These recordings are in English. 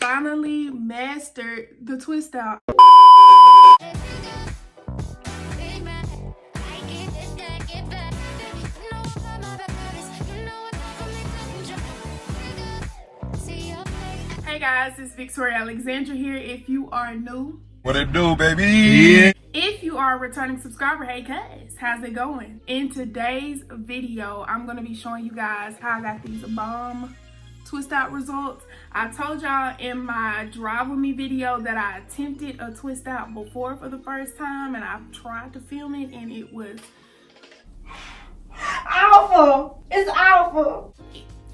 finally mastered the twist out. Hey guys, it's Victoria Alexandra here. If you are new, what it do, baby? Yeah. If you are a returning subscriber, hey guys, how's it going? In today's video, I'm going to be showing you guys how I got these bomb twist out results. I told y'all in my drive with me video that I attempted a twist out before for the first time, and I've tried to film it and it was awful. It's awful.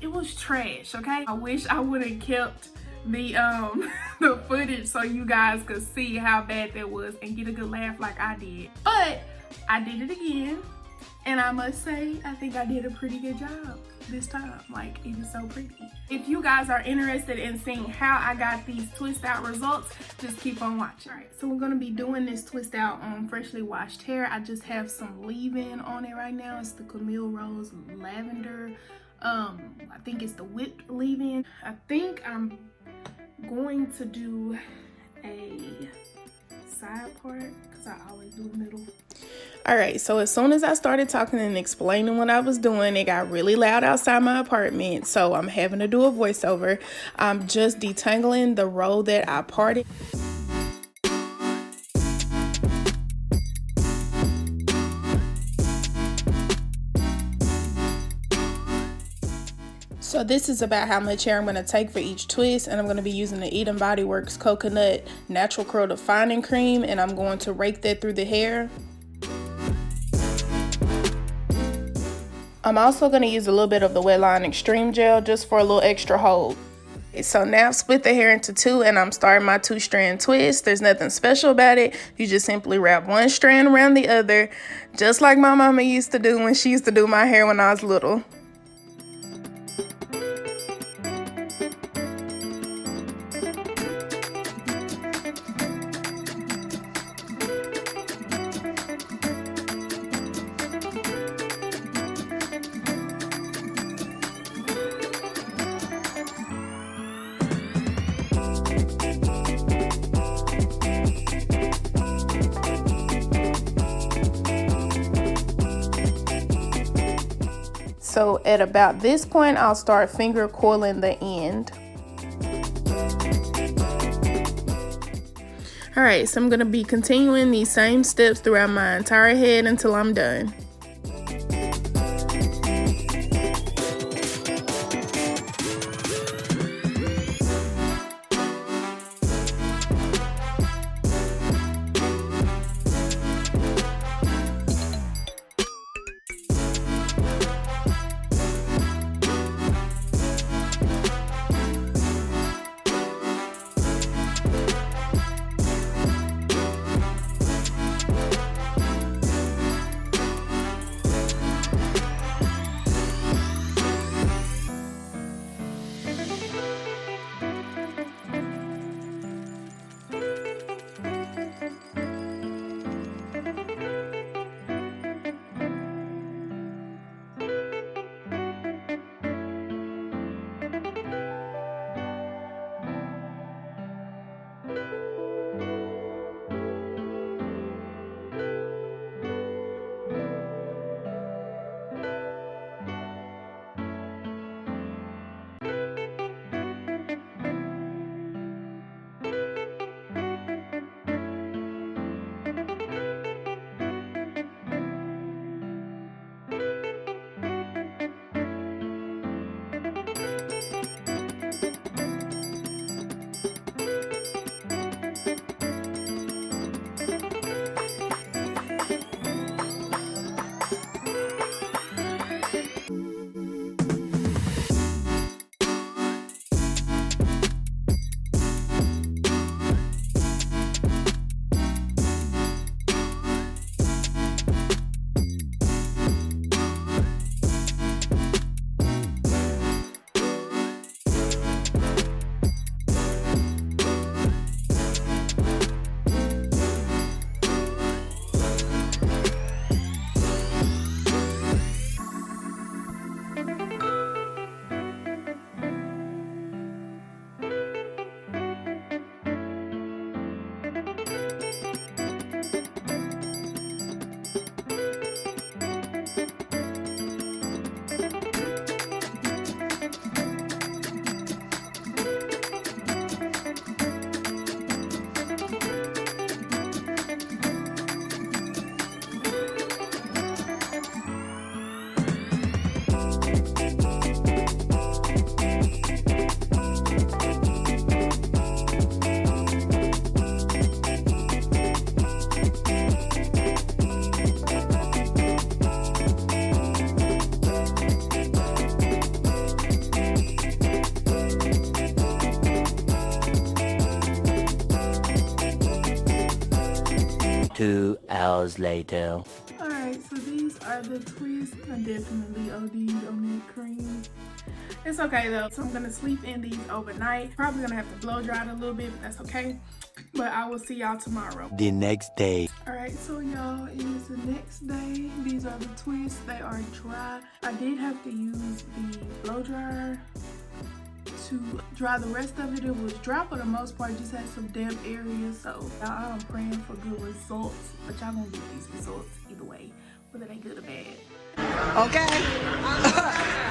It was trash, okay? I wish I would have kept the the footage so you guys could see how bad that was and get a good laugh like I did. But I did it again, and I must say I think I did a pretty good job this time. Like, it is so pretty. If you guys are interested in seeing how I got these twist out results, just keep on watching. All right, so we're gonna be doing this twist out on freshly washed hair. I just have some leave-in on it right now. It's the Camille Rose Lavender. I think it's the whipped leave-in. I think I'm going to do a side part because I always do the middle. All right, so as soon as I started talking and explaining what I was doing, it got really loud outside my apartment, so I'm having to do a voiceover. I'm just detangling the row that I parted. So this is about how much hair I'm going to take for each twist, and I'm going to be using the Eden Body Works Coconut Natural Curl Defining Cream, and I'm going to rake that through the hair. I'm also going to use a little bit of the Wetline Extreme Gel just for a little extra hold. So now I've split the hair into two, and I'm starting my 2-strand twist. There's nothing special about it. You just simply wrap one strand around the other, just like my mama used to do when she used to do my hair when I was little. So at about this point, I'll start finger coiling the end. All right, so I'm gonna be continuing these same steps throughout my entire head until I'm done. 2 hours later. Alright, so these are the twists. I definitely OD'd on that cream. It's okay though. So I'm gonna sleep in these overnight. Probably gonna have to blow dry it a little bit, but that's okay. But I will see y'all tomorrow. The next day. Alright, so y'all, it is the next day. These are the twists. They are dry. I did have to use the blow dryer to dry the rest of it. It was dry for the most part, just had some damp areas. So I'm praying for good results, but y'all gonna get these results either way, whether they good or bad. Okay.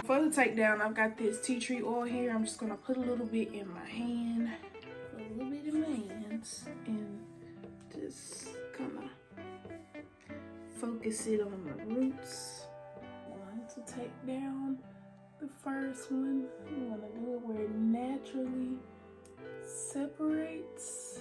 For the takedown, I've got this tea tree oil here. I'm just gonna put a little bit in my hand, a little bit in my hands, and just kind of focus it on the roots. Going to take down the first one. You want to do it where it naturally separates.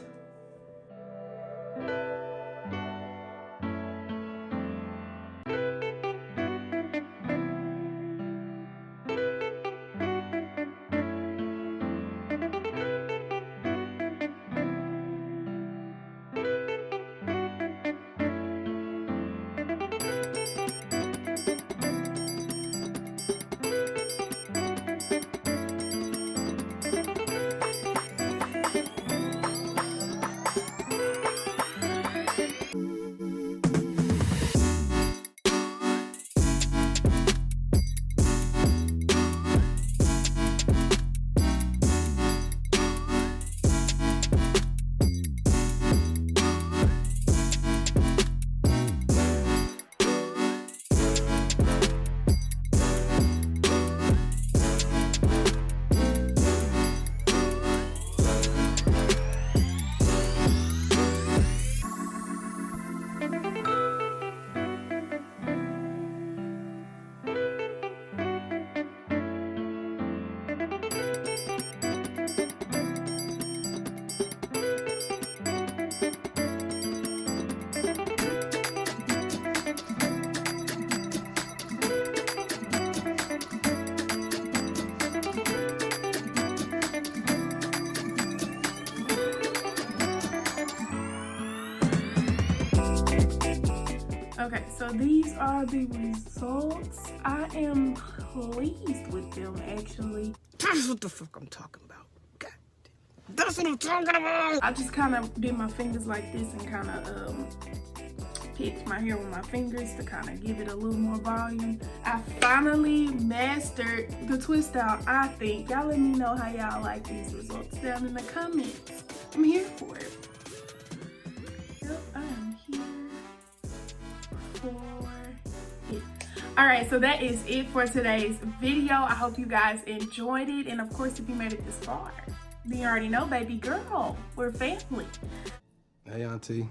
Okay, so these are the results. I am pleased with them, actually. That's what the fuck I'm talking about. God, that's what I'm talking about. I just kind of did my fingers like this and kind of picked my hair with my fingers to kind of give it a little more volume. I finally mastered the twist out, I think. Y'all let me know how y'all like these results down in the comments. I'm here for it. Yep, I am here for it. Alright, so that is it for today's video. I hope you guys enjoyed it. And of course, if you made it this far, then you already know, baby girl, we're family. Hey, auntie.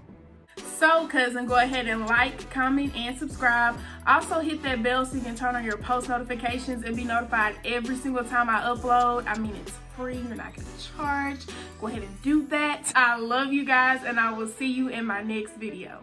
So, cousin, go ahead and like, comment, and subscribe. Also, hit that bell so you can turn on your post notifications and be notified every single time I upload. I mean, it's free. You're not going to charge. Go ahead and do that. I love you guys, and I will see you in my next video.